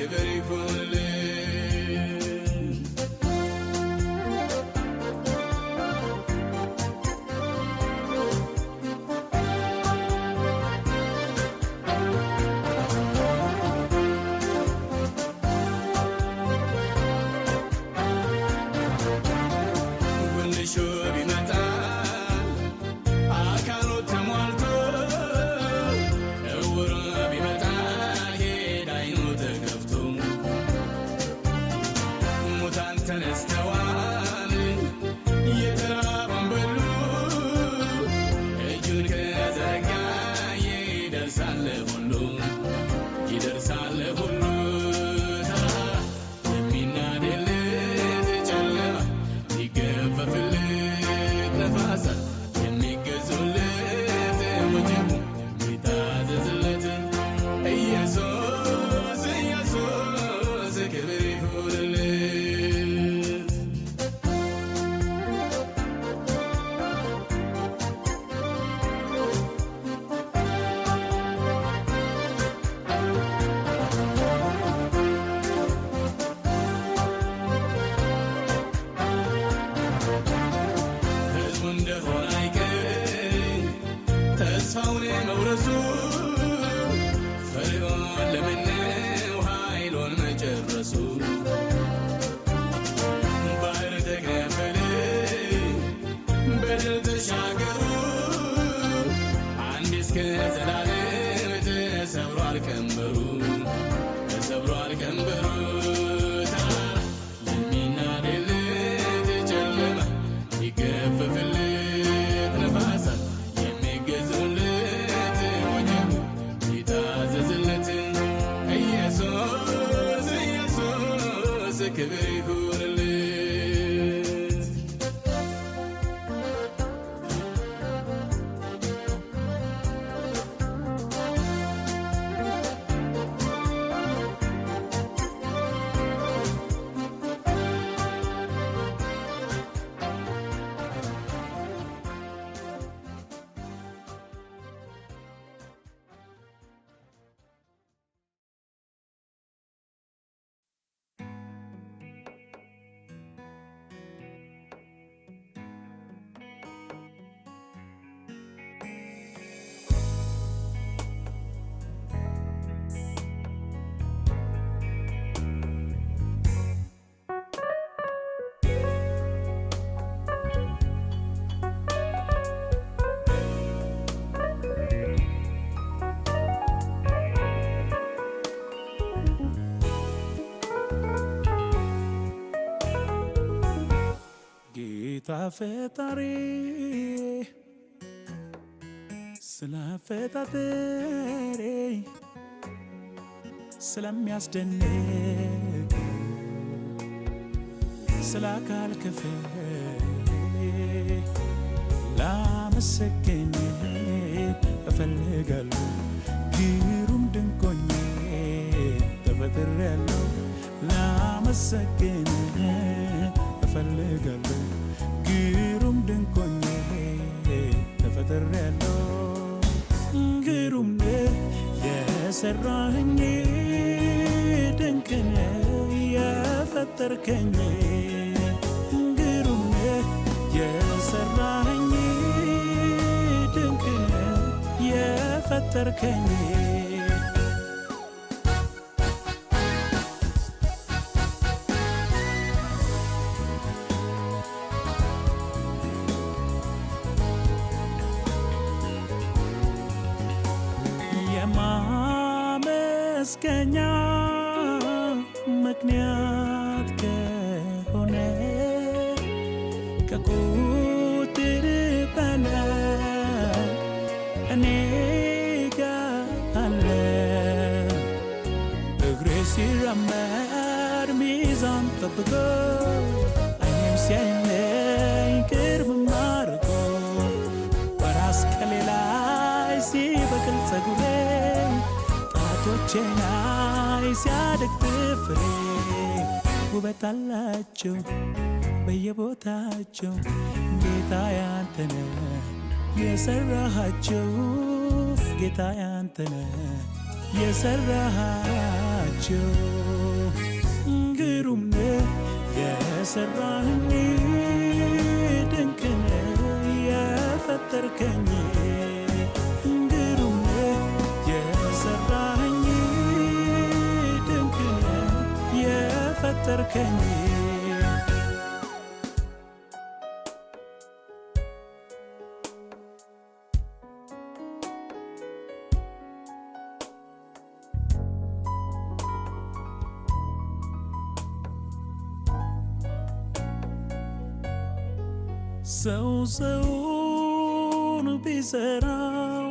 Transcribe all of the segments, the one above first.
ክብር ይሁንልህ ፈጣሪ ስለፈጣሪ ስለሚያስደንቅ ስላካል ክፍል ላመሰግን እፈልጋለሁ ግሩም ድንቆኝ ተፈጥሬያለሁ ላመሰግን እፈልጋለሁ ግሩም ድንቆኝ ተፈጥሬያለሁ ግሩም የሰራኸኝ ድንቅ የፈጠርከኝ ግሩም የሰራኸኝ ድንቅ የፈጠርከኝ የማመስገኛ ምክንያት ከሆነ ከቁጥር በላይ እኔ ጋር አለ እግሬ ሲራመድ ሚዛን ጠብቆ ዓይኔም ሲያየኝ ቅርብ አድርጎ በራስ ቅሌ ላይ ሲበቅል ፀጉሬ ጣቶቼ ላይ ሲያድግ ጥፍሬ ውበት አላቸው በየቦታቸው ጌታ ያንተ ነህ የሰራሃቸው ጌታ ያንተ ነህ የሰራሃቸው የፈጠርከኝ ሰው ሰውን ቢሰራው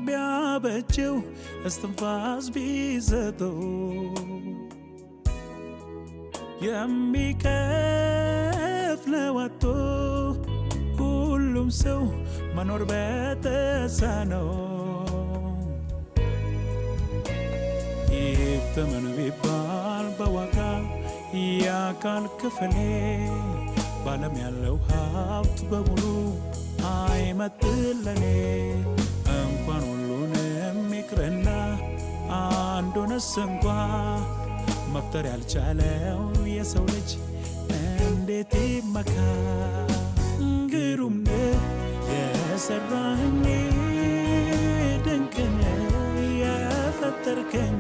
ቢያበጀው እስትንፋስ ቢሰጠው የሚከፍለው አጥቶ ሁሉም ሰው መኖር በተሳነው ይተመን ቢባል በዋጋ የአካል ክፍሌ ባለም ያለው ሀብት በሙሉ አይመጥለኔ እንኳን ሁሉንም ይቅርና አንዱንስ እንኳ መፍጠር ያልቻለው የሰው ልጅ እንዴት ይመካ ግሩም ነህ የሰራኸኝ ድንቅ ነህ የፈጠርከኝ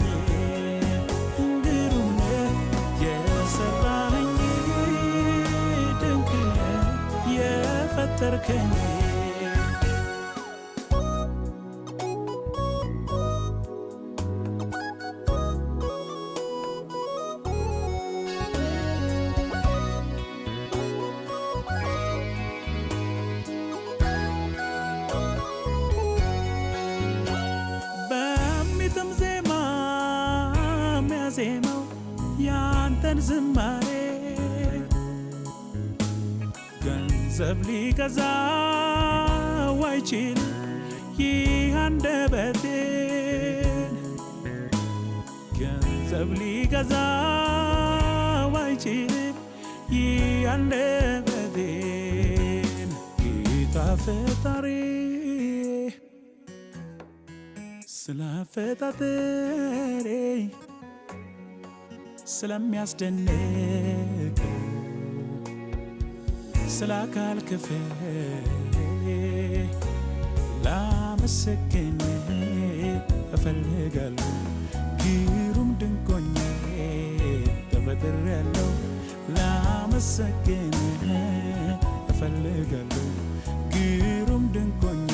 ግሩም ነህ የሰራኸኝ ድንቅ ነህ የፈጠርከኝ ዜማው ያንተን ዝማሬ ገንዘብ ሊገዛው አይችል ይህ አንደበቴን ገንዘብ ሊገዛው አይችል ይህ አንደበቴን ጌታ ፈጣሪ ስላፈጣጠሬ ስለሚያስደንቅ ስለ አካል ክፍሌ ላመሰግን እፈልጋለሁ ግሩም ድንቅ ሆኜ ተፈጥሬያለሁ ላመሰግን እፈልጋለሁ ግሩም ድንቅ ሆኜ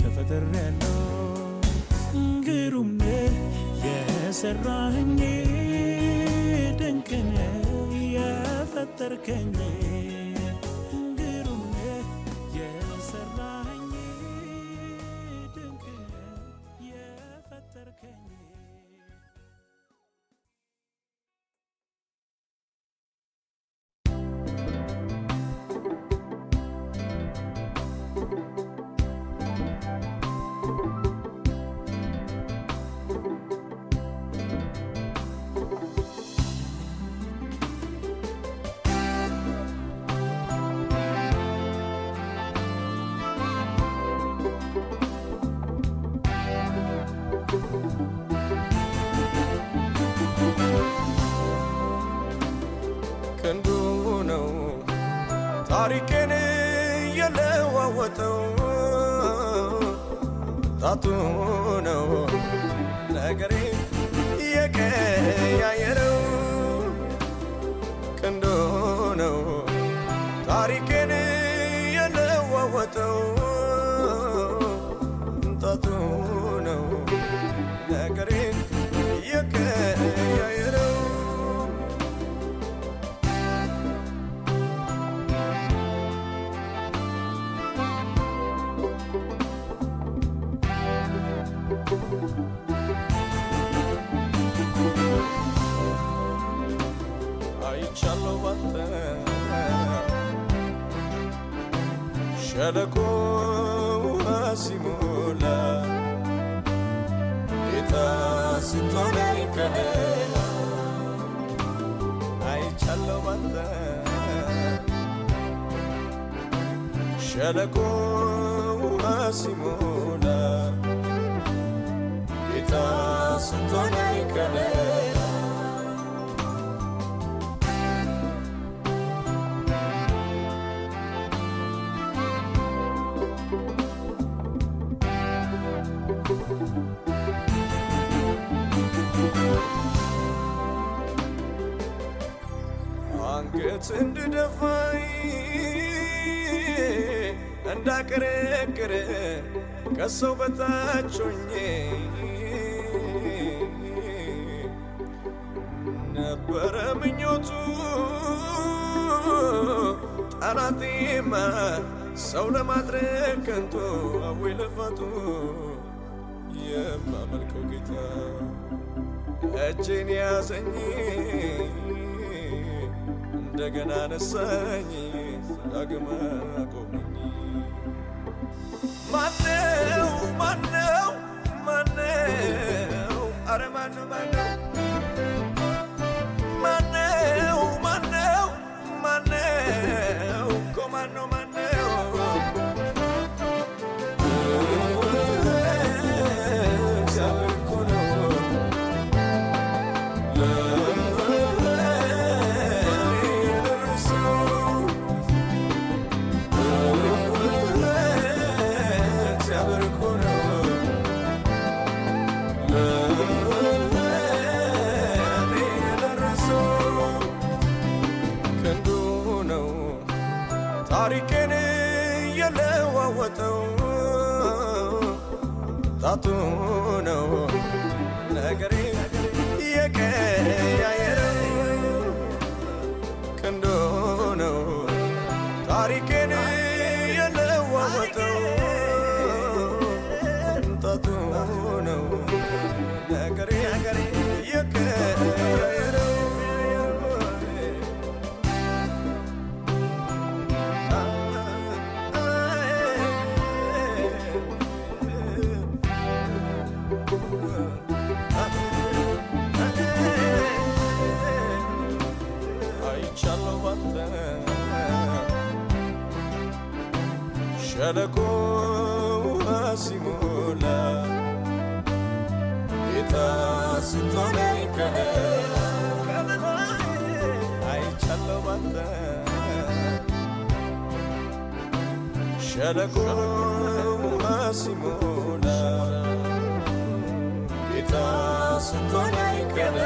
ተፈጥሬያለሁ ግሩም ነህ የሰራኸኝ ድንቅ ነህ የፈጠርከኝ ግሩም ነህ የሰራኸኝ ድንቅ ነህ የፈጠርከኝ ክንዱ ነው ታሪኬን የለዋወጠው ጣቱ ነው ነገሬ የቀያየረው ክንዱ ነው ታሪኬን የለዋወጠው ጣቱ ነው ነገሬ የቀያየረው አይቻለሁ ባንተ ሸለቆ ሲሞላ ጌታ ስትሆነኝ ከሌላ አይቻለሁ ባንተ ሸለቆ ሲሞላ ጌታ ስትሆነኝ ከሌላ ሞት እንድደፋይ እንዳቀረቅር ከሰው በታች ሆኜ ነበረ ምኞቱ ጠላቴማ ሰው ለማድረግ ከንቱ አወይ ልፋቱ የማመልከው ጌታ እጄን ያዘኝ እንደገና ነሳኝ ዳግም አቆመኝ ማነው ማነው ማነው አረ ማነው ማነው ማነው ማነው ማነው እኮ ማነው ማነው እግዚአብሔር እኮ ነው እግዚአብሔር እኮ ነው ክንዱ ነው ታሪኬን የለዋወጠው ጣቱ ነው ነገሬ የቀያየረው ክንዱ ነው ታሪኬን የለዋወጠው ጣቱ ነው ነገሬ የቀያየረው አይቻለሁ ባንተ ሸለቆ ሲሞላ ጌታ ስትሆነኝ ከለላ አይቻለሁ ባንተ ሸለቆ ሲሞላ ጌታ ስትሆነኝ ከለላ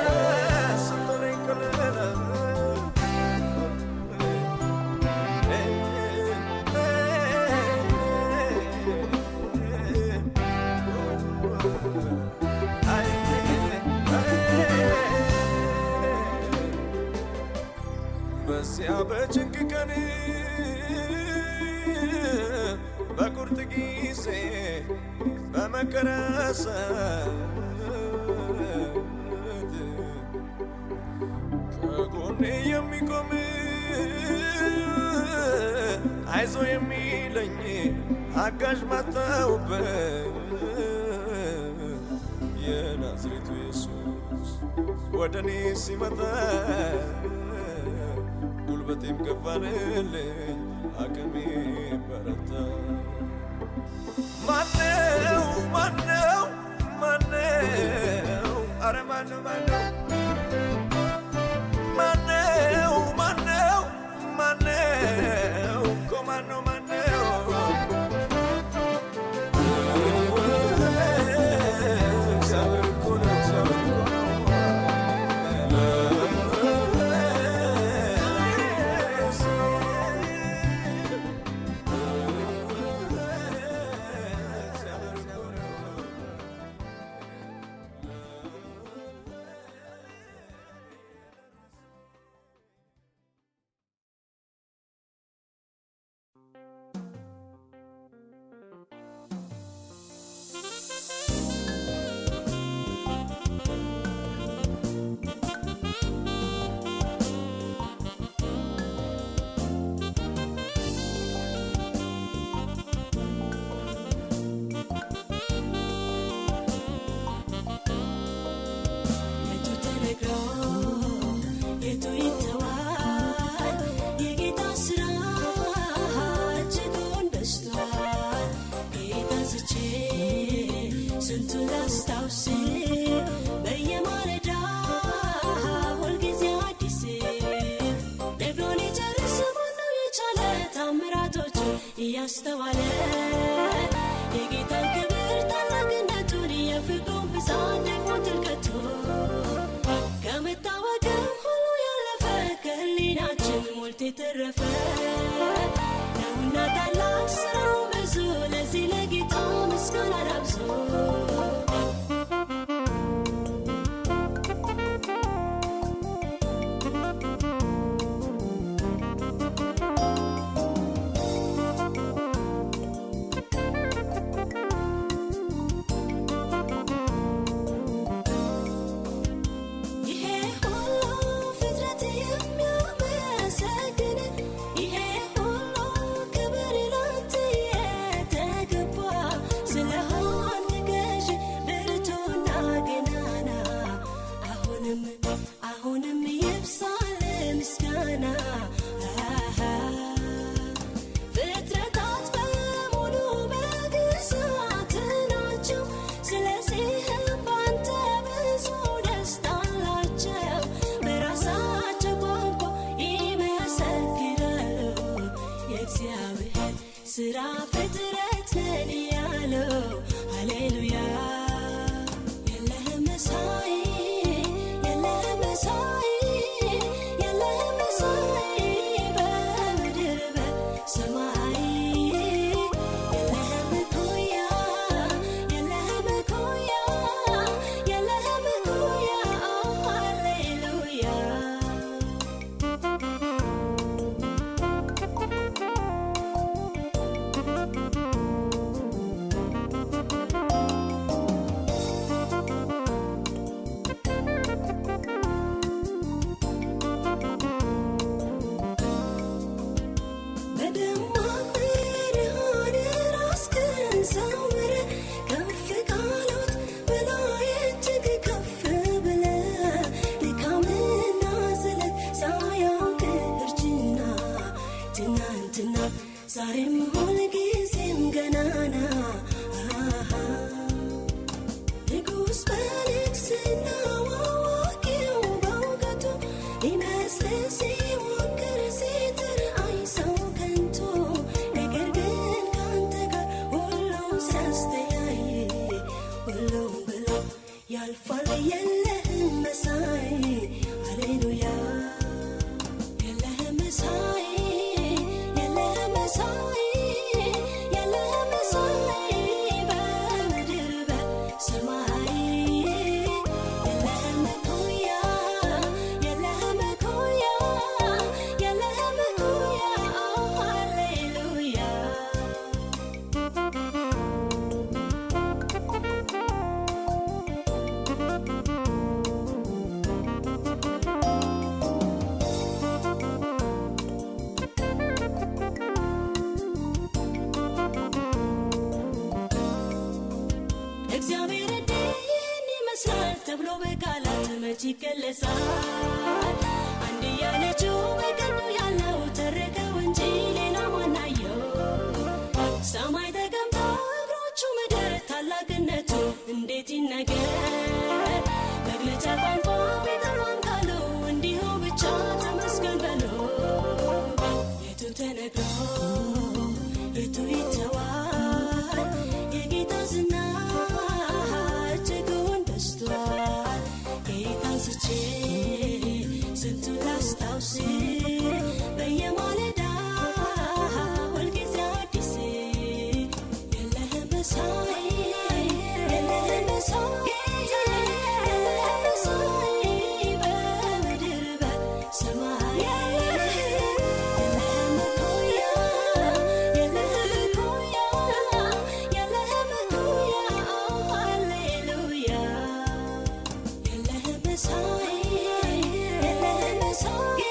በዚያ በጭንቅ ቀን በቁርጥ ጊዜ በመከራ ሰዓት ከጎኔ የሚቆም አይዞ የሚለኝ አጋዥ ማጣሁበት የናዝሬቱ ኢየሱስ ወደ እኔ ሲመጣ ጉልበቴም ገፋልልኝ አቅሜም በረታ ማነው ማነው ማነው አረ ማነው ማነው ማነው ማነው ማነው እኮ ማነው ማነው እግዚአብሔር እኮ ነው ያስተዋለ የጌታን ክብር ታላቅነቱን የፍቅሩን ብዛት ደግሞ ጥልቀቱ ከመታወቅም ሁሉ ያለፈ ከህሊናችን ሞልቶ የተረፈ ነውና ታላቅ ስራው ብዙ ለዚህ ለጌታ ምስጋና ላብዙ አሁንም ይብሳል ምስጋና ፍጥረታት በሙሉ በግዛት ናቸው ስለዚህም ባንተ ብዙ ደስታ አላቸው በራሳቸው ቋንቋ ይመሰክራሉ የእግዚአብሔር ሥራ ፍጥረት ነን ያለው ሃሌሉያ ዛሬም ሁልጊዜም ገናና ንጉሥ በንግሥናው አዋቂው በእውቀቱ ሊመስል ሲሞክር ሲጥር አይሰው ከንቱ ነገር ግን ካንተ ጋር ሁሉም ሲያስተያይ ሁሉም ብሎ ያልፋል የለህም መሳይ ሃሌሉያ የለህም መሳይ እግዚአብሔር እንዲህን ይመስላል ተብሎ በቃላት መች ይገለጻል አንድያ ልጁን በቀኙ ያለው ተረከው እንጂ ሌላ ማናየው ሰማይ ተቀምጦ እግሮቹ ምድር ታላቅነቱ እንዴት ይነገር መግለጫ ቋንቋ ቢጠፋም ቃሉ እንዲሁ ብቻ ተመስገን በሎ የቱ ተነግሮ የቱ ይተዋል የጌታ ዝና ስንቱን ላስታውስ በየማለዳ ሁልጊዜ አዲስ የለህም መሳይ የለህም መሳይ የለህም መሳይ በምድር በሰማይ የለህም እኩያ የለህም እኩያ የለህም እኩያ ሃሌሉያ የለህም መሳይ የለህም መሳይ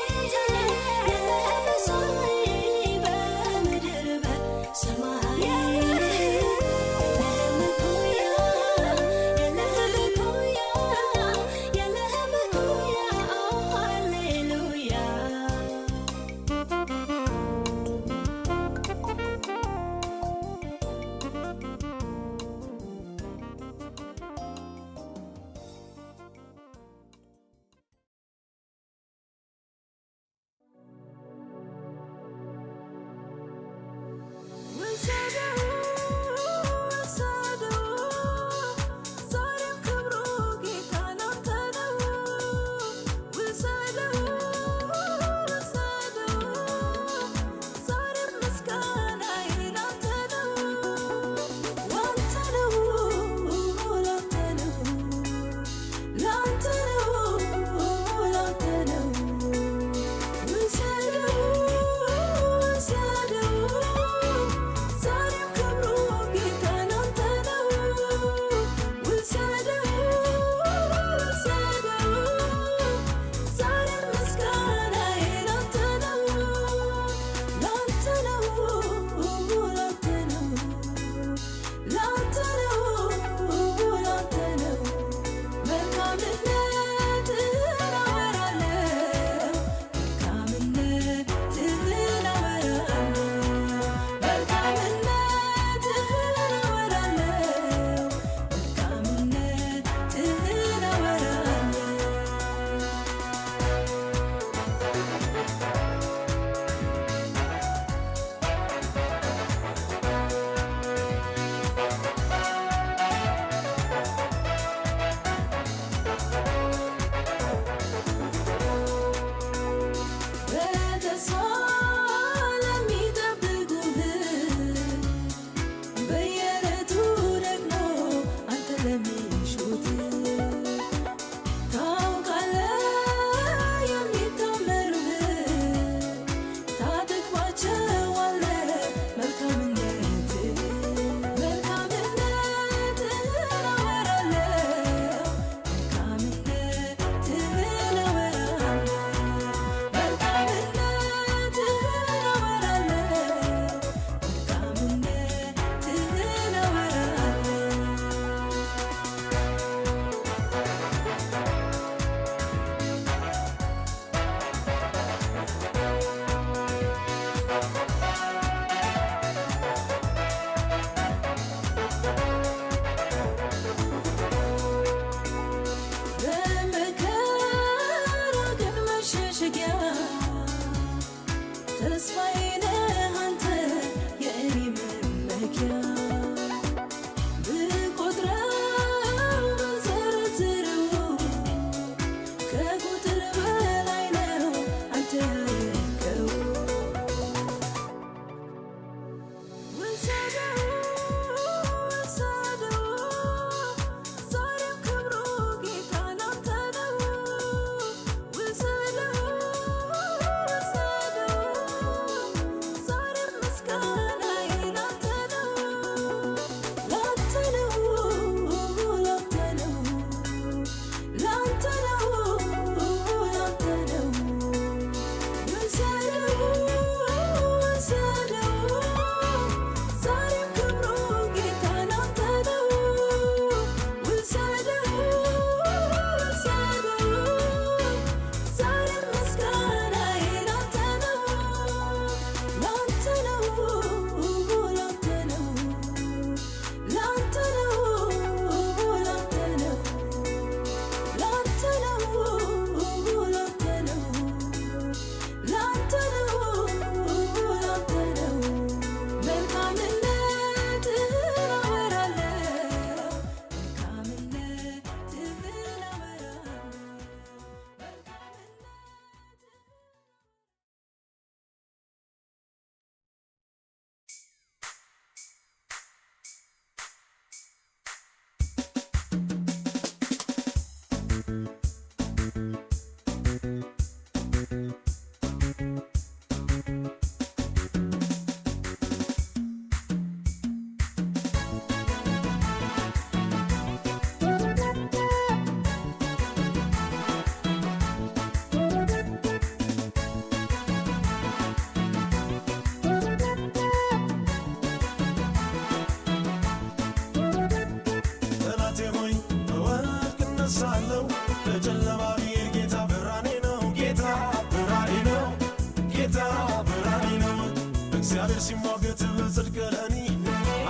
እግዚአብሔር ሲሟገት በጽድቅ ለእኔ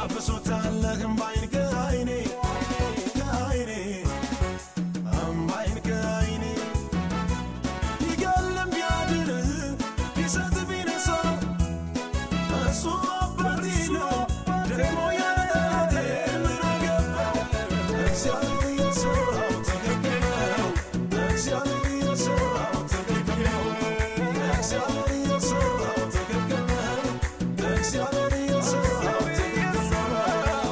አብሶታለህ እምባዬን ከዓይኔ ከዓይኔ እምባዬን ከዓይኔ ቢገድልም ቢያድን ቢሰጥ ቢነሳ እሱ አባቴ ነው ደግሞ ያለ ጠላቴ ምን አገባው እግዚአብሔር የሠራው ትክክል ነው እግዚአብሔር የሠራው ትክክል ነው እግዚአብሔር የሠራው ትክክል ነው እግዚአብሔር የሠራው ትክክል ነው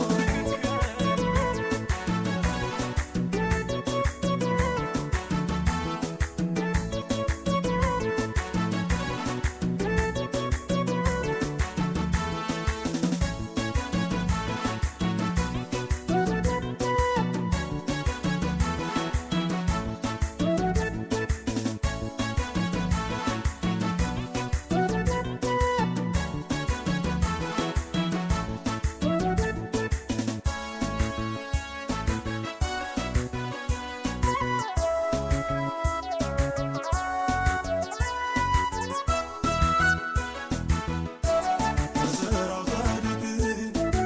በሥራው ጻድቅ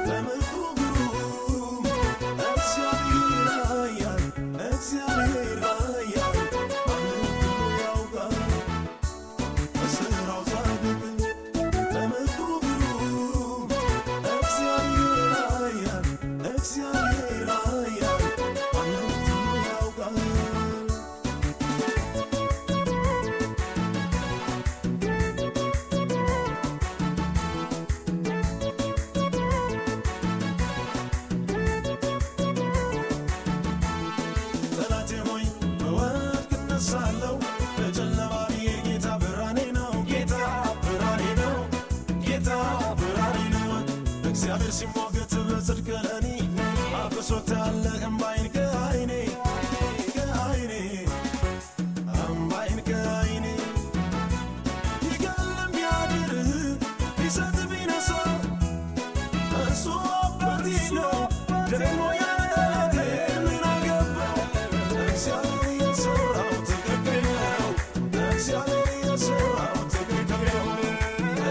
በምክሩ ግሩም እግዚአብሔር ኃያል እግዚአብሔር ኃያል ማንም ሁሉ ያውቃል በሥራው ጻድቅ በምክሩ ግሩም እግዚአብሔር ኃያል እግዚአብሔር ኃያል ማንም ሁሉ ያውቃል ጠላቴ ሆይ በወድቅ እነሳለሁ በጨለማ ብዬ ጌታ ብርሃኔ ነው ጌታ ብርሃኔ ነው ጌታ ብርሃኔ ነው እግዚአብሔር ሲሟገት በጽድቅ ለእኔ አብሶታለህ እምባዬን ከዓይኔ ከዓይኔ እምባዬን ከዓይኔ ቢገድልም ቢያድን ቢሰጥ ቢነሳ እሱ አባቴ ነው ደግሞ ያለ ጠላቴ ምን አገባው እግዚአብሔር የሠራው ትክክል ነው እግዚአብሔር የሠራው ትክክል ነው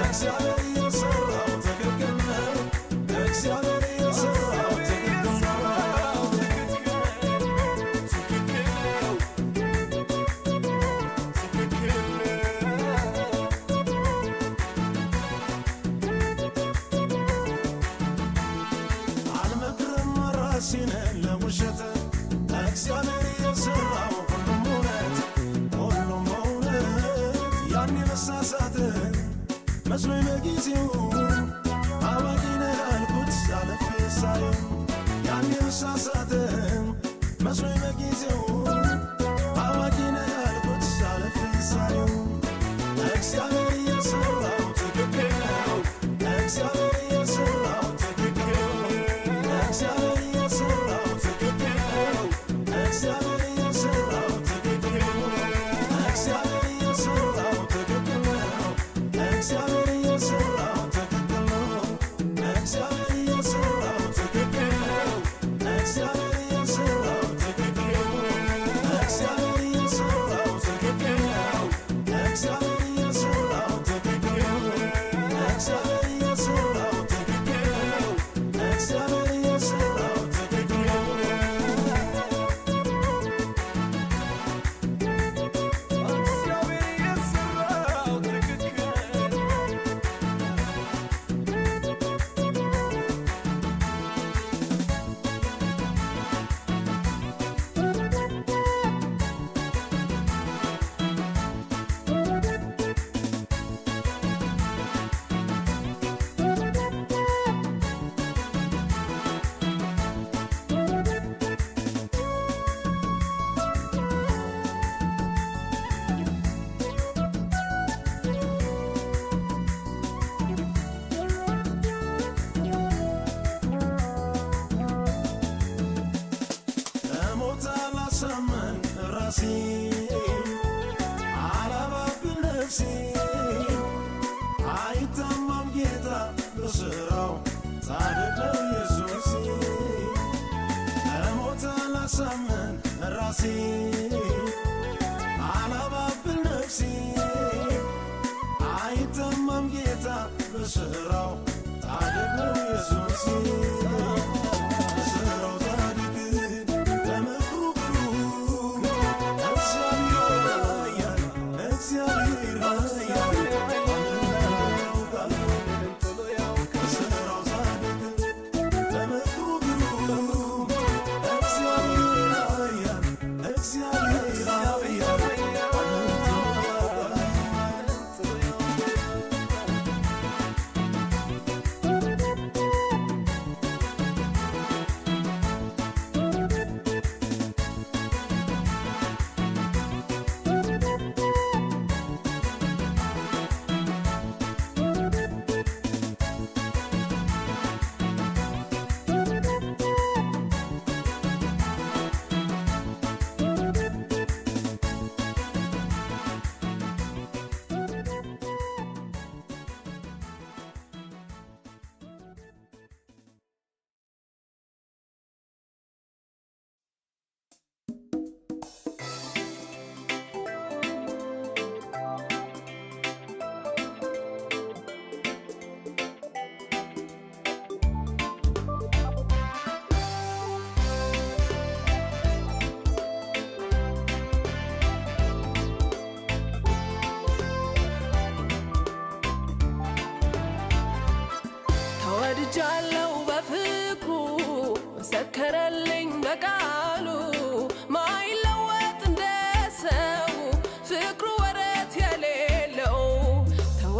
እግዚአብሔር የሠራው ትክክል ነው እግዚአብሔር የሠራው ትክክል ነው አልመክርም ራሴን ለውሸት እግዚአብሔር የሠራው ሁሉም እውነት ሁሉም እውነት ያኔ መሳሳት መስሎኝ በጊዜው አዋቂ ነህ ያልኩት አለፌ ሳየው ያኔ መሳሳት መስሎኝ በጊዜው አዋቂ ነህ ያልኩት አለፌ ሳየው እግዚአብሔር የሠራው ትክክል ነው እግዚአብሔር የሠራው ትክክል ነው እግዚአብሔር የሠራው ትክክል ነው እግዚአብሔር የሠራው ትክክል ነው እግዚአብሔር የሠራው ትክክል ነው እግዚአብሔር የሠራው ትክክል ነው እግዚአብሔር የሠራው ትክክል ነው እግዚአብሔር የሠራው ትክክል ነው እግዚአብሔር የሠራው ትክክል ነው እግዚአብሔር የሠራው ትክክል ነው እግዚአብሔር የሠራው ትክክል ነው እግዚአብሔር የሠራው ትክክል ነው እግዚአብሔር የሠራው ትክክል ለሞት አላሳመን ራሴ አላባብል ነፍሴ አይታማም ጌታ በሥራው ጻድቅ ነው ኢየሱስ ለሞት አላሳመን ራሴ አላባብል ነፍሴ አይታማም ጌታ በሥራው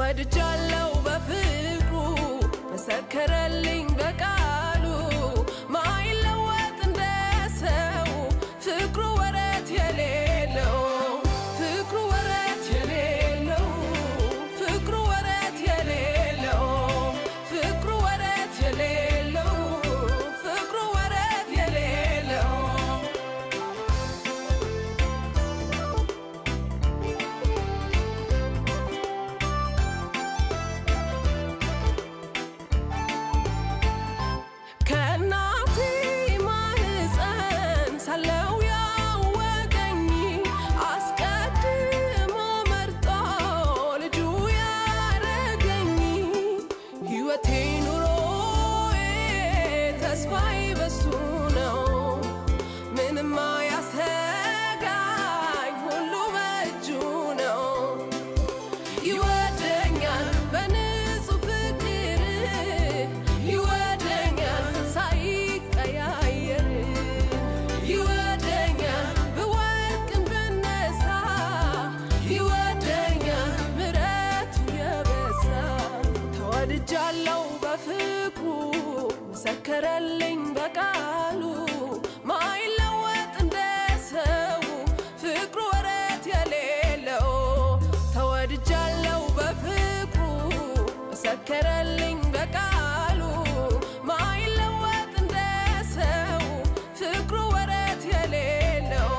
ተወድጃለሁ በፍቅሩ መሰከረልኝ በቃሉ ማይለወጥ እንደ ሰው ፍቅሩ ወረት የሌለው ፍቅሩ ወረት የሌለው ፍቅሩ ወረት የሌለው ፍቅሩ ወረት የሌለው ፍቅሩ ወረት የሌለው ከእናቴ ማህፀን ሳለው ያወቀኝ አስቀድሞ መርጦ ልጁ ያረገኝ ሕይወቴ ኑሮዬ ተስፋዬ በሱ ነው ምንም አያሰጋኝ ሁሉ በእጁ ነው ይወደኛል በንጹህ ፍቅር ይወደኛል ሳይቀያየር ይወደኛል ብወድቅም ብነሳ ይወደኛል ምሕረቱ የበዛ ተወድጃለሁ በፍቅሩ መሰከረልኝ በቃሉ ማይለወጥ እንደ ሰው ፍቅሩ ወረት የሌለው ተወድጃለሁ በፍቅሩ መሰከረልኝ በቃሉ ማይለወጥ እንደ ሰው ፍቅሩ ወረት የሌለው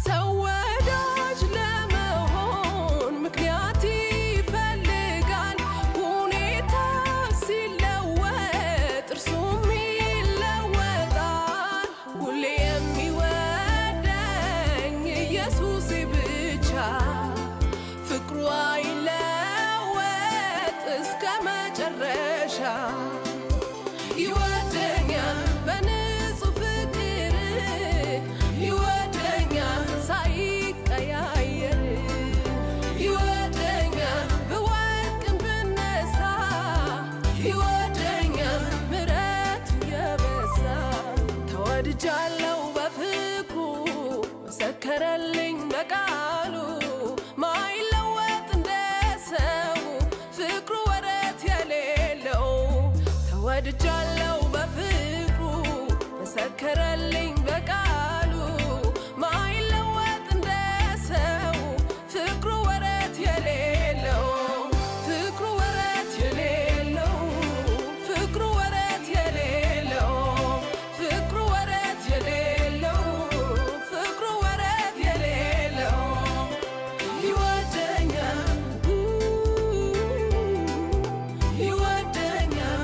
ሰው ወዳጅ ለመሆን ምክንያት ይፈልጋል ሁኔታ ሲለወጥ እርሱም ይለወጣል ሁሌ የሚወደኝ ኢየሱስ ብቻ ፍቅሩ አይለወጥ እስከ መጨረሻ ይወደኛል በንጹህ ፍቅር ይወደኛል ሳይቀያየር ይወደኛል ብወድቅም ብነሳ ይወደኛል ምሕረቱ የበዛ ተወድጃለሁ በፍቅሩ መሰከረልኝ በቃሉ ማይለወጥ እንደ ሰው ፍቅሩ ወረት የሌለው ተወድጃለሁ በፍቅሩ መሰከረልኝ በቃሉ ማይለወጥ እንደ ሰው ፍቅሩ ወረት የሌለው ፍቅሩ ወረት የሌለው ፍቅሩ ወረት የሌለው ፍቅሩ ወረት የሌለው ፍቅሩ ወረት የሌለው ይወደኛል ይወደኛል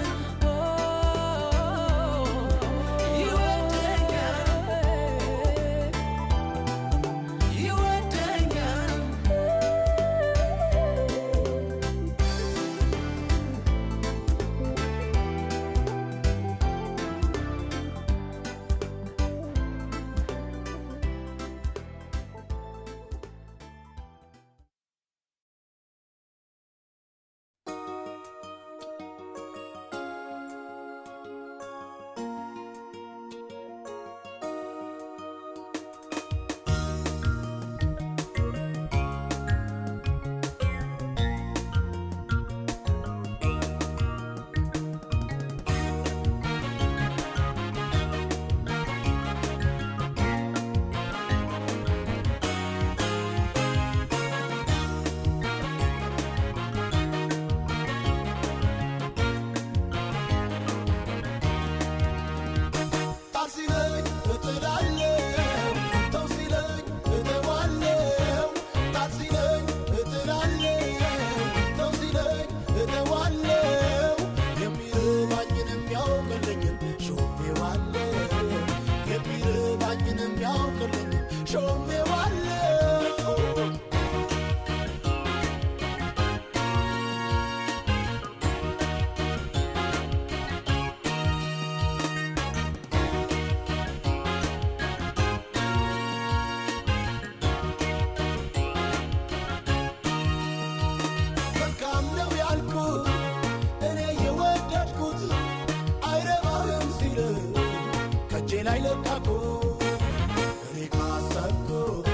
እኔ ካሰብኩት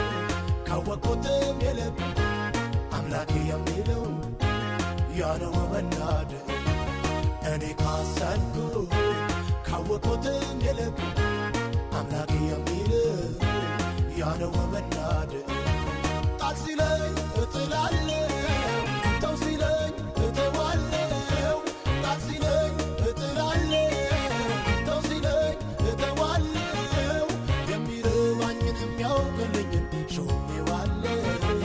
ካወቅኩትም የለም አምላኬ የሚለው ያለው መናደድ እኔ ካሰብኩት ካወቅኩትም የለም አምላኬ የሚለው ያለው መናደድ ጣል ሲለኝ እጥላለሁ ተው ሲለኝ እተዋለሁ ጣል ሲለኝ እጥላለሁ ተው ሲለኝ እተዋለሁ የሚርባኝን የሚያውቅልኝን ሾሜዋለሁ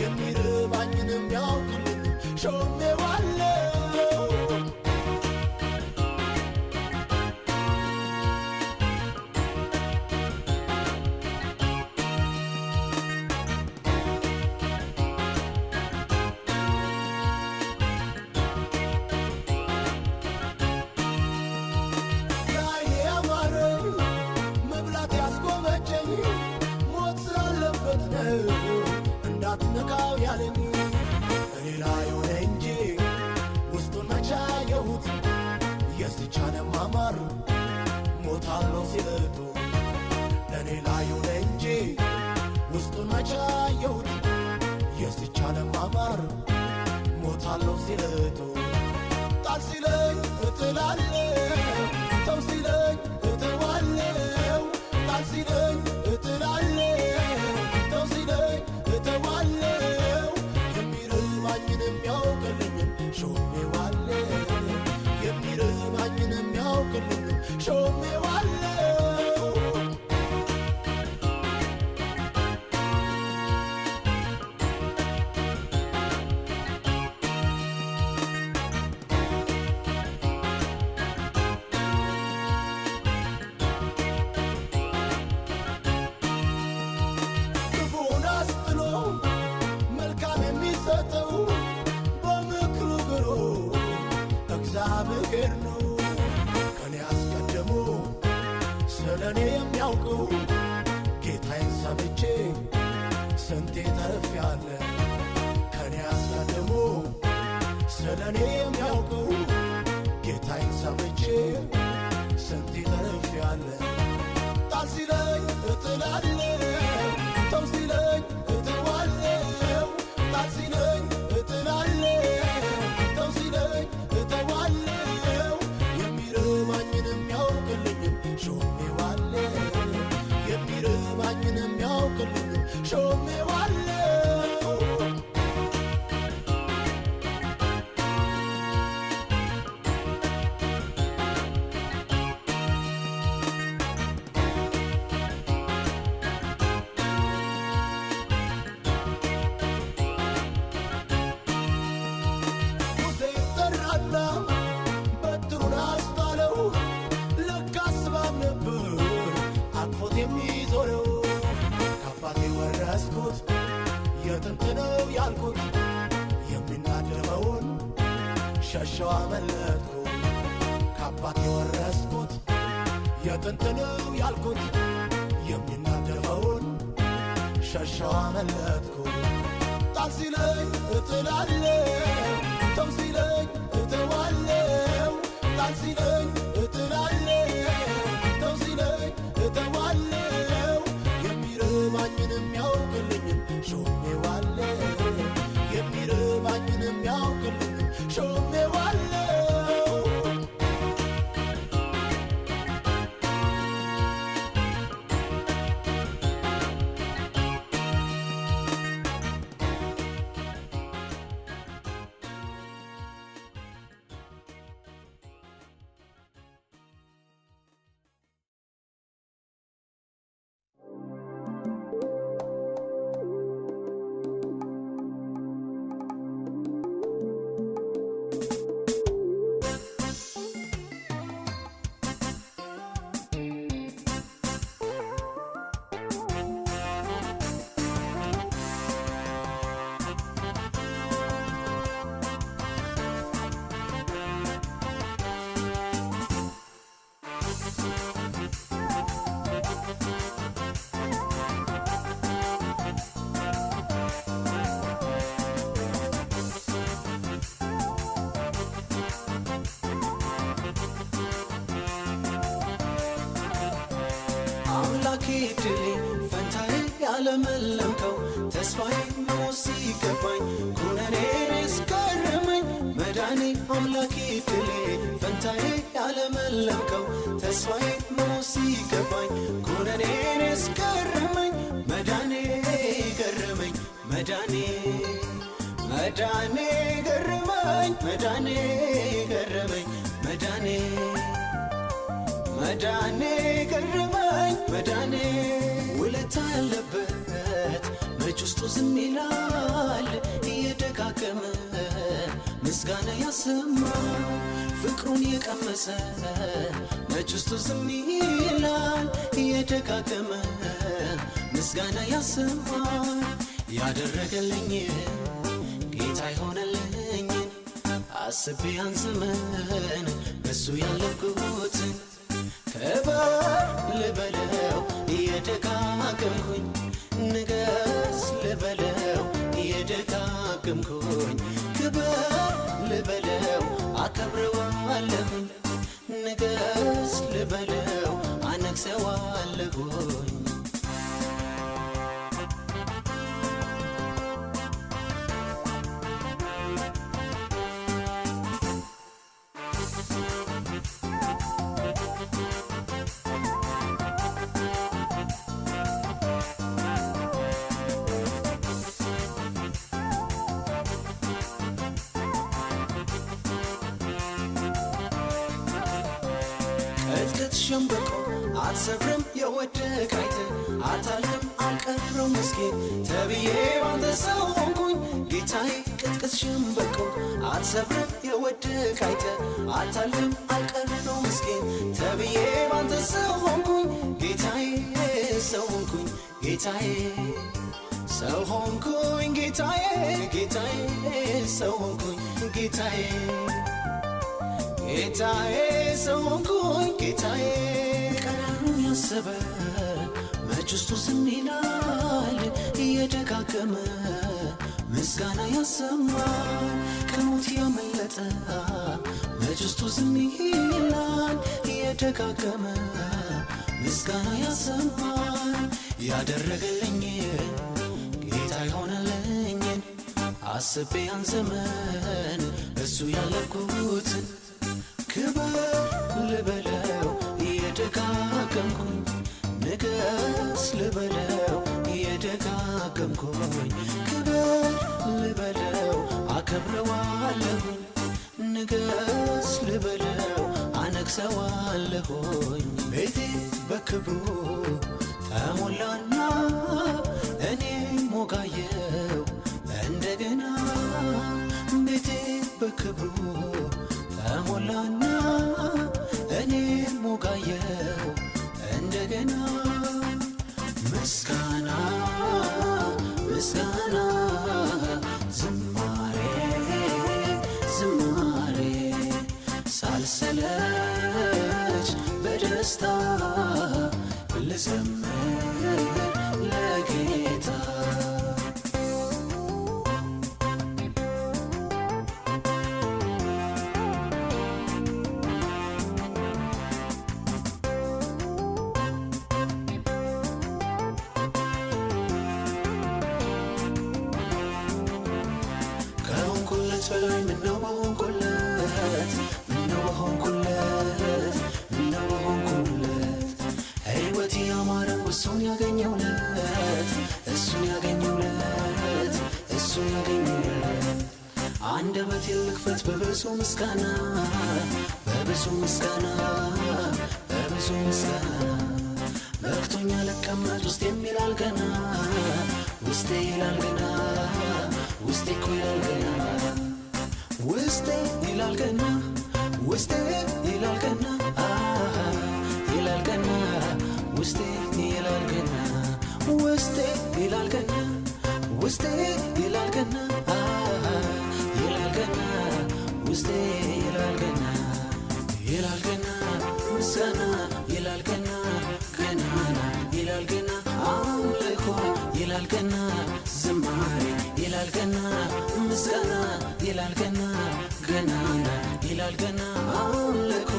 የሚርባኝን የሚያውቅልኝን ሾሜዋለሁ እንዳትነካው ያለኝ እኔ ላይ ሆነ እንጂ ውስጡን መቻየሁት የስቻለ ማማር ሞታለው ሲለቱ እኔ ላይ ሆነ እንጂ ውስጡን መቻየሁት የስቻለ ማማር ሞታለው ሲለቱ ጣል ሲለኝ እጥላለሁ ተው ሲለኝ እተዋለሁ ጣል ሲለኝ እጥላለሁ ተው ሲለኝ እተዋለሁ የሚርባኝን የሚያውቅልኝን ሾሜዋለሁ የሚርባኝን የሚያውቅልኝን ሾሜዋለሁ እግዚአብሔር ነው ከኔ አስቀድሞ ስለኔ የሚያውቀው ጌታዬን ሰምቼ ስንቴ ተርፌአለሁ ከኔ አስቀድሞ ስለኔ የሚያውቀው ጌታዬን ሰምቼ ስንቴ ተርፌአለሁ ጣል ሲለኝ እጥላለሁ ተው ሲለኝ እተዋለሁ ጣል ሲለኝ እጥላለሁ ተው ሲለኝ እተዋለሁ የሚርባኝን የሚያውቅልኝን ሾሜዋለሁ የሚርባኝን የሚያውቅልኝን ሾሜዋለሁ የሚዞረው ከአባቴ ወረስኩት የጥንት ነው ያልኩት የሚናደበውን ሸሸው አመለጥኩ ከአባቴ ወረስኩት የጥንት ነው ያልኩት የሚናደበውን ሸሸው አመለጥኩ ጣል ሲለኝ እጥላለሁ ተው ሲለኝ እተዋለሁ ጣል ሲለኝ እጥላለሁ ተው ሲለኝ እተዋለሁ የሚርባኝን የሚያውቅልኝን ሾሜዋለሁ የሚርባኝን የሚያውቅልኝን ሾሜዋለሁ አምላኬ ድሌ ፈንታዬ ያለመለምከው ተስፋዬ ሞት ሲገባኝ ኩነኔን እስገረመኝ መዳኔ አምላኬ ድሌ ፈንታዬ ያለመለምከው ተስፋዬ ሞት ሲገባኝ ኩነኔን እስገረመኝ መዳኔ ገረመኝ መዳኔ መዳኔ ገረመኝ መዳኔ ገረመኝ መዳኔ መዳኔ ገረመኝ መዳኔ ውለታ ያለበት መች ውስጡ ዝም ይላል እየደጋገመ ምስጋና ያሰማ ፍቅሩን የቀመሰ መች ውስጡ ዝም ይላል እየደጋገመ ምስጋና ያሰማ ያደረገልኝ ጌታ ይሆነልኝ አስቤ ያን ዘመን በሱ ያለፍኩትን ክበር ልበለው እየደጋገምኩኝ ንገስ ልበለው እየደጋገምኩኝ ክበር ልበለው አከብረዋለሁኝ ንገስ ልበለው አነግሰዋለሁኝ ቅጥቅጥ ሸምበቆ አትሰብርም የወደቅ አይተ አታልፍም አልቀረው መስጌን ተብዬ ባንተ ሰው ሆንኩኝ ጌታዬ ቅጥቅጥ ሸምበቆ አትሰብርም የወደቅ አይተ አታልፍም አልቀረው መስጌን ተብዬ ባንተ ሰው ሆንኩኝ ጌታዬ ሰው ሆንኩኝ ጌታዬ ሰው ሆንኩኝ ጌታዬ ጌታዬ ሰው ሆንኩኝ ጌታዬ ጌታዬ ሰው ሆንኩኝ ጌታዬ ቀናኑን ያሰበ መች ውስጡ ዝም ይላል እየደጋገመ ምስጋና ያሰማል ከሞት ያመለጠ መች ውስጡ ዝም ይላል እየደጋገመ ምስጋና ያሰማል ያደረገልኝ ጌታ ይሆነልኝን አስቤ ያን ዘመን እሱ ያለፍኩትን ክበር ልበለው እየደጋገምኩኝ ንገስ ልበለው እየደጋገምኩኝ ክበር ልበለው አከብረዋለሁኝ ንገስ ልበለው አነግሰዋለሁኝ ቤቴ በክብሩ ተሞላና እኔ ሞጋየው እንደገና ቤቴ በክብሩ ተሞላና እኔ ሞጋየው እንደገና ምስጋና ምስጋና ዝማሬ ዝማሬ ሳልሰለች በደስታ ልዘምር ለጌታ በላይ ምነው በሆንኩለት ምነው በሆንኩለት ምነው በሆንኩለት ሕይወት ያማረው እሱን ያገኘውለት እሱን ያገኘውለት እሱን ያገኘውለት አንደበቴን ልክፈት በብዙ ምስጋና በብዙ ምስጋና በብዙ ምስጋና በቅቶኛ ልቀመጥ ውስጥ የሚላል ገና ውስጤ ይላል ገና ውስጤ እኮ ይላል ገና ውስጤ ይላል ገና ውስጤ ይላል ገና ይላል ገና ውስጤ ይላል ገና ውስጤ ይላል ገና ውስጤ ይላል ገና ይላል ገና ውስጤ ይላል ገና ይላል ገና ምስጋና ይላል ገና ገናና ይላል ገና አምልኮ ይላል ገና ዝማሬ ይላል ገና ምስጋና ይላል ገና ገናና ይላል ገና አምልኮ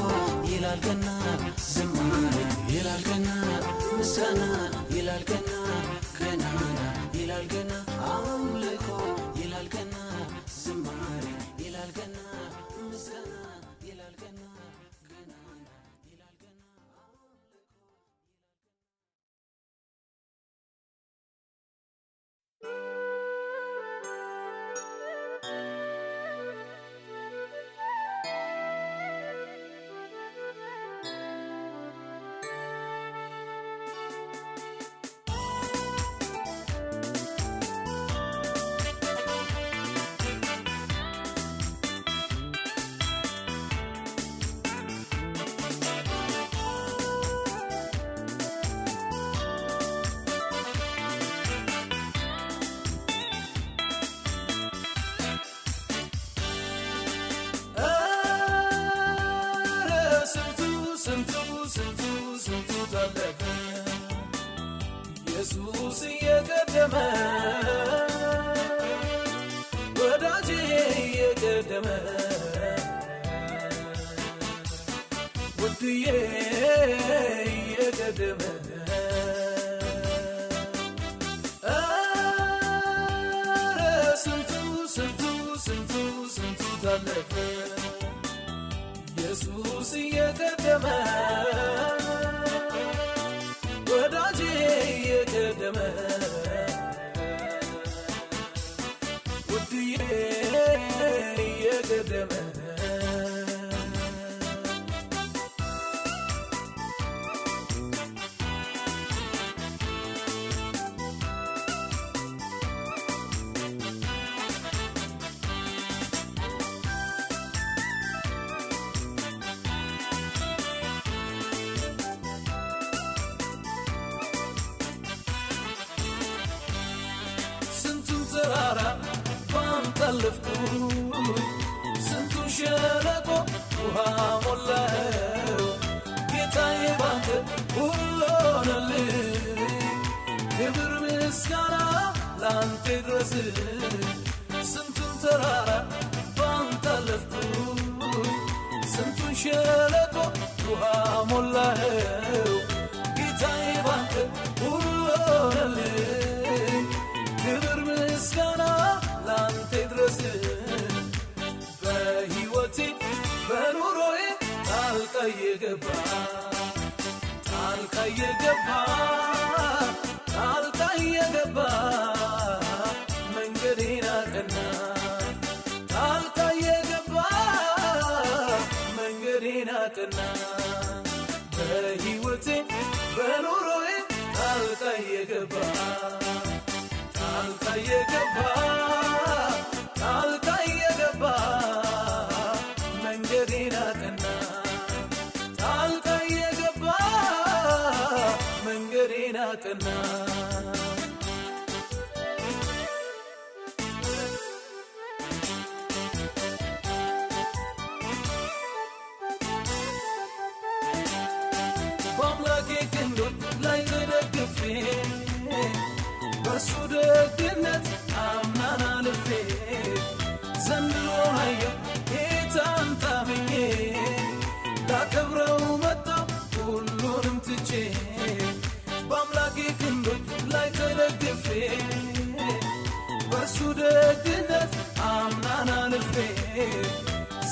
ይላል ገና ዝማሬ ይላል ገና ምስጋና ይላል ገና ገናና ይላል ገና አምልኮ ይላል ገና ዝማሬ ይላል ገና ምስጋና ይላል ገና ገናና ይላል ገና ስንቱ ታለፈ ኢየሱስ እየቀደመ ወዳጄ እየቀደመ ውድዬ እየቀደመ ስንቱ ታለፈ ኢየሱስ እየቀደመ ወዳጄ እየቀደመ ውድዬ እየቀደመ ተራራ ባንታለፍኩ ስንቱ ሸለቆ ውሃ ሞላው ጌታዬ ባንተ ሁሉ ሆነልኝ ክብር ምስጋና ላንተ ድረስ ስንቱን ተራራ ባንታለፍኩ ስንቱን ሸለቆ ውሃ ሞላው ጌታዬ ባንተ ሁሉ ሆነልኝ ክብር ምስጋና ላንተ ድረስ በሕይወቴ በኑሮዬ ጣልቃ የገባ መንገዴን አቀና ጣልቃ የገባ መንገዴን አቀና በሕይወቴ በኑሮዬ ጣልቃ የገባ ጣልቃ የገባ መንገዴን አቀና ጣልቃ የገባ መንገዴን አቀና በአምላኬ ክንዶች ላይ ተደግፌ በሱ ደግነት አምናን አልፌ ዘንድሮ አየሁ ጌታን ታምኜ ላከብረው መጣሁ ሁሉንም ትቼ በአምላኬ ክንዶች ላይ ተደግፌ በሱ ደግነት አምናን አልፌ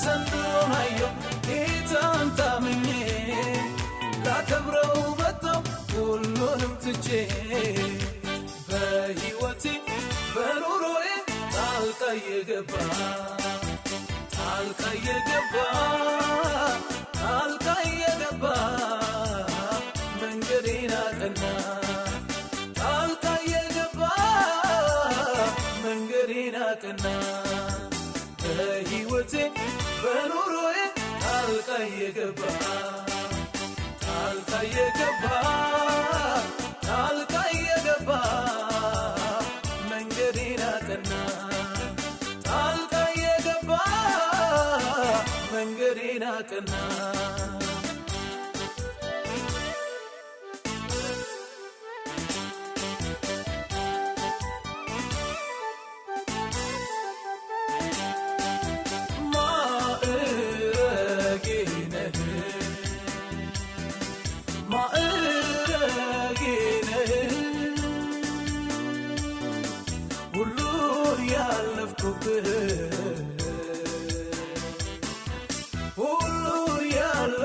ዘንድሮ አየሁ ጌታን ታምኜ ላከብረው መጣሁ ሁሉንም ትቼ በሕይወቴ በኑሮዬ ጣልቃ የገባ መንገዴን አቀና ጣልቃ የገባ መንገዴን አቀና በሕይወቴ በኑሮዬ ጣልቃ የገባ መንገዴን አቀና ጣልቃ የገባ መንገዴን አቀና ማዕረጌ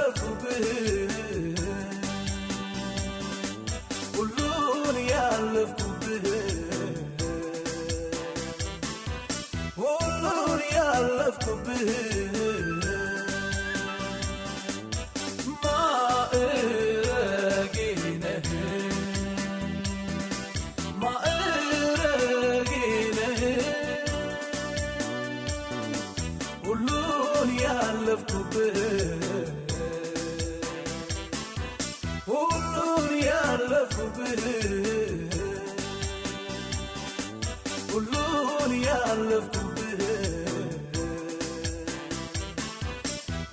ያለፍኩብህ ሁሉን ያለፍኩብህ ሁሉን ያለፍኩብህ ማዕረጌ ነህ ማዕረጌ ነህ ሁሉን ያለፍኩብህ ሁሉን ያለፍኩብህ ሁሉን ያለፍኩብህ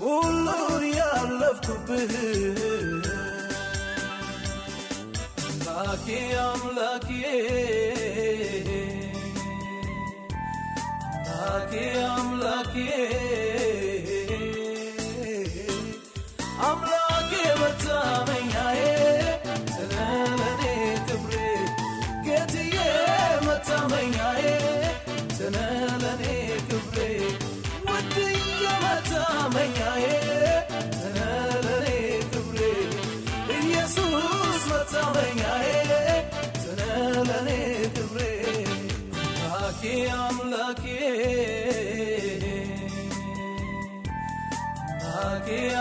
ሁሉን ያለፍኩብህ አምላኬ አምላኬ አምላኬ መታመኛዬ ስለለኔ ክብሬ ጌትዬ መታመኛዬ ስለለኔ ክብሬ ውድዬ መታመኛዬ ስለለኔ ክብሬ ኢየሱስ መታመኛዬ ስለለኔ ክብሬ አምላኬ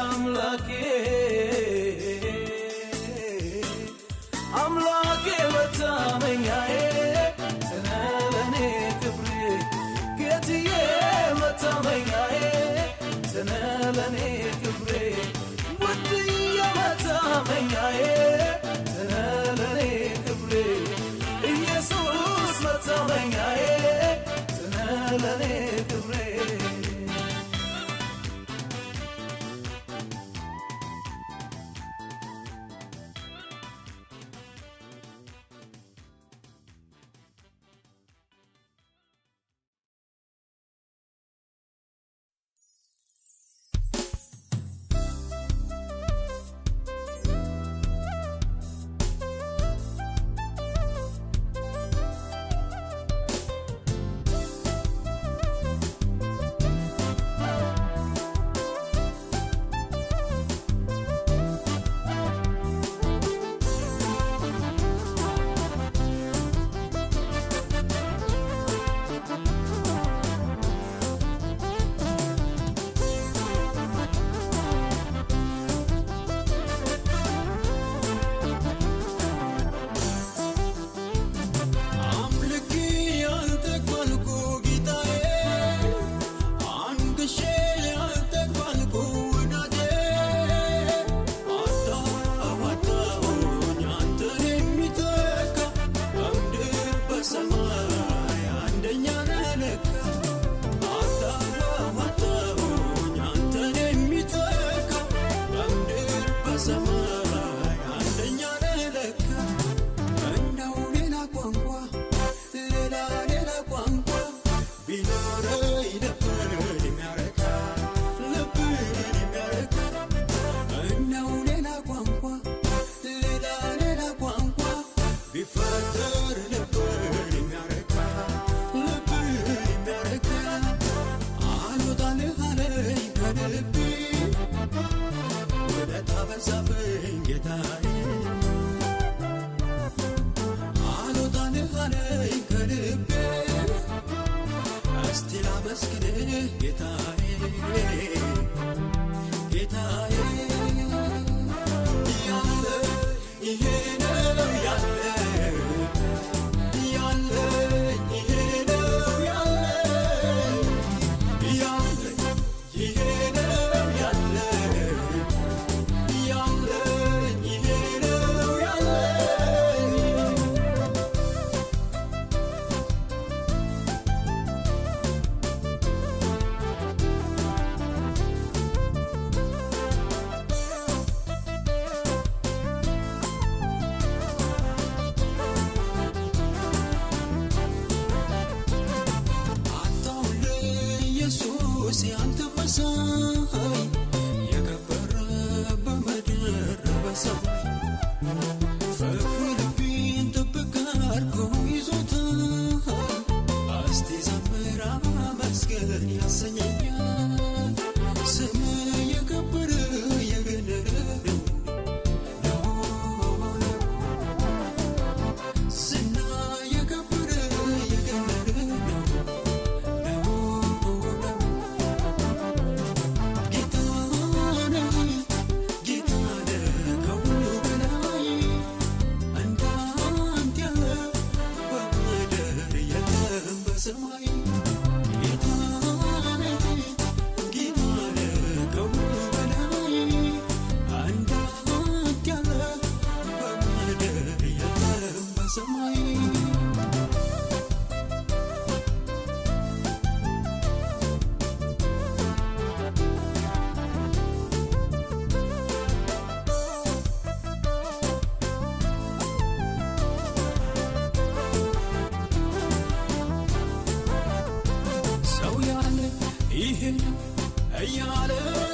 አምላኬ አምላኬ መታመኛዬ ስለለኔ ክብሬ ጌትዬ መታመኛዬ ስለለኔ ክብሬ ውድዬ መታመኛዬ ስለለኔ ክብሬ ኢየሱስ መታመኛዬ ስለለኔ ክብሬ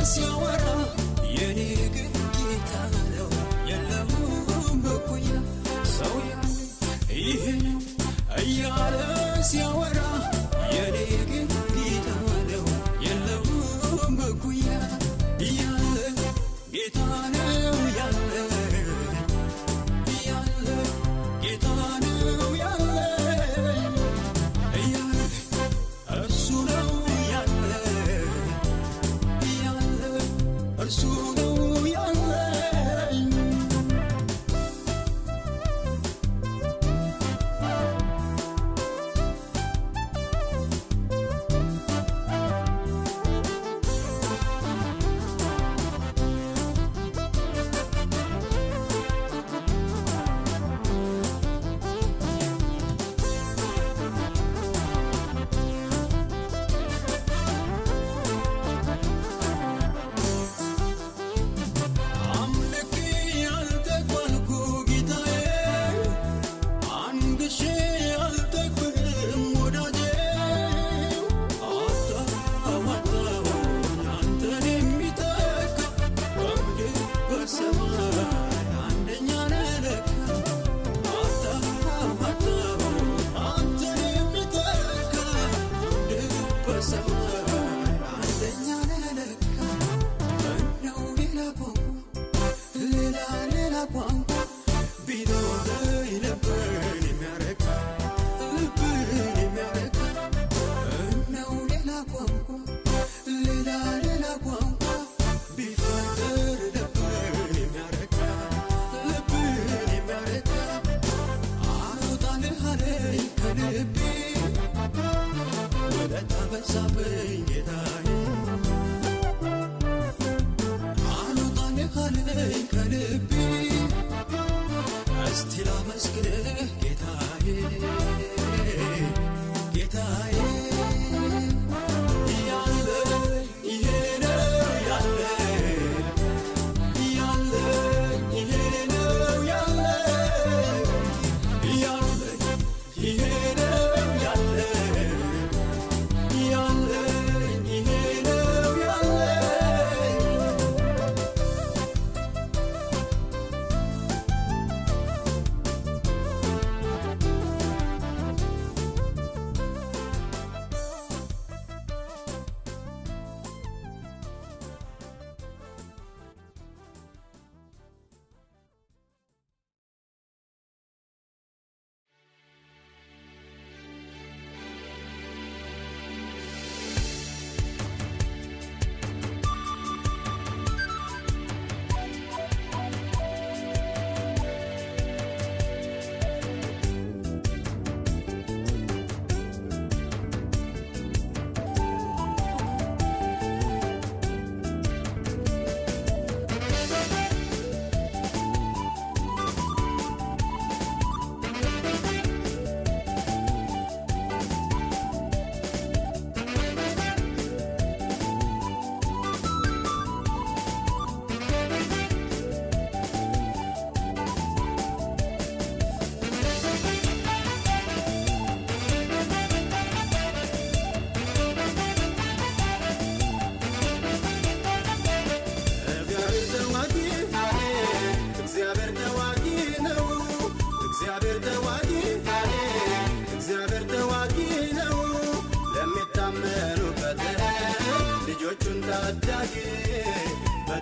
ሲያወራ የኔ ግን ጌታ ነው የለውም እኩያ ሰው ያለ ይሄ ነው እያለ ሲያወራ የኔ ግን ጌታ ነው የለውም እኩያ ያለ ጌታ ነው ያለ ጌታ ነው ያለ እርሱ ነው ያለ እርሱ ነው ያለ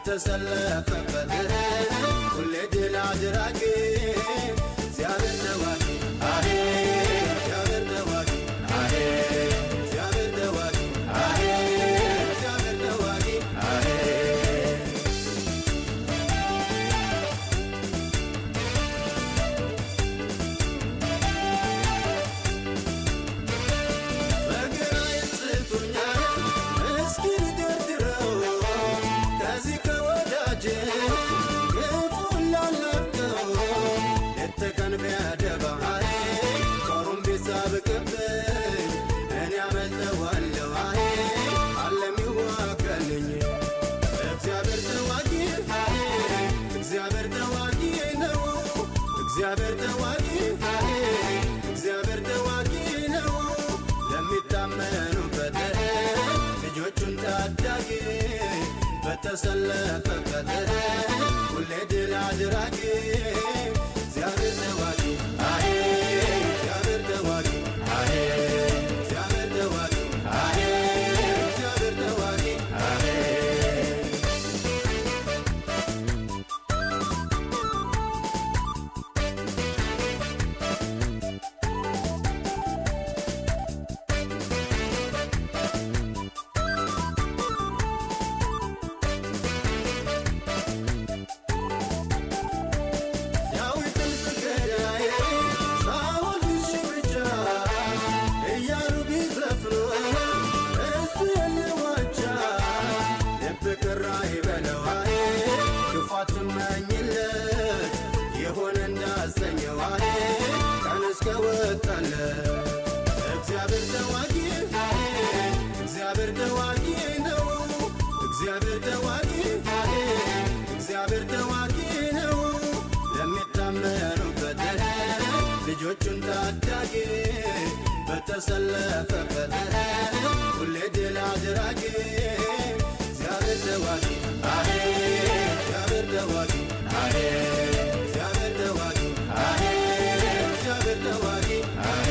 በተሰለፈበት ሁሌ ድል አድራጊ እግዚአብሔር ተዋጊ አሄ እግዚአብሔር ተዋጊ አሄ እግዚአብሔር ተዋጊ አሄ እግዚአብሔር ተዋጊ አሄ Can be a devil. በተሰለፈበት ሁሌ ድል አድራጊ እግዚአብሔር ተዋጊ አሄ እግዚአብሔር ተዋጊ አሄ እግዚአብሔር ተዋጊ አሄ እግዚአብሔር ተዋጊ አሄ ትመኝለት የሆነ እንዳሰኘዋኔ ቀን እስከወጣለ እግዚአብሔር ተዋጊ እግዚአብሔር ተዋጊ ነው እግዚአብሔር ተዋጊ እግዚአብሔር ተዋጊ ነው ለሚታመኑበት ልጆቹን ታዳጊ በተሰለፈበት ሁሌ ድል አድራጊ እግዚአብሔር ተዋጊ አሄ እግዚአብሔር ተዋጊ አሄ እግዚአብሔር ተዋጊ አሄ እግዚአብሔር ተዋጊ አሄ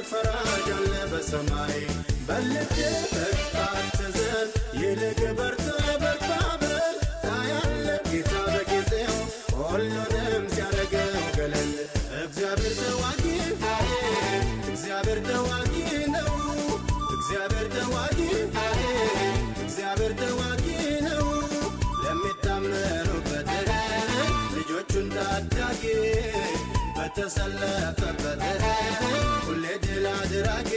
ፈራጅ አለ በሰማይ በልቤ በቃ አትዘን ይልቅ በርታ በርታ በል ታያለ ጌታ በጊዜው ሁሉንም ሲያደርገው ገለል እግዚአብሔር ተዋጊ እግዚአብሔር ተዋጊ ነው እግዚአብሔር ተዋጊ እግዚአብሔር ተዋጊ ነው ለሚታመኑበት ልጆቹን ታዳጊ በተሰለፈበት ሁሌ ድል አድራጊ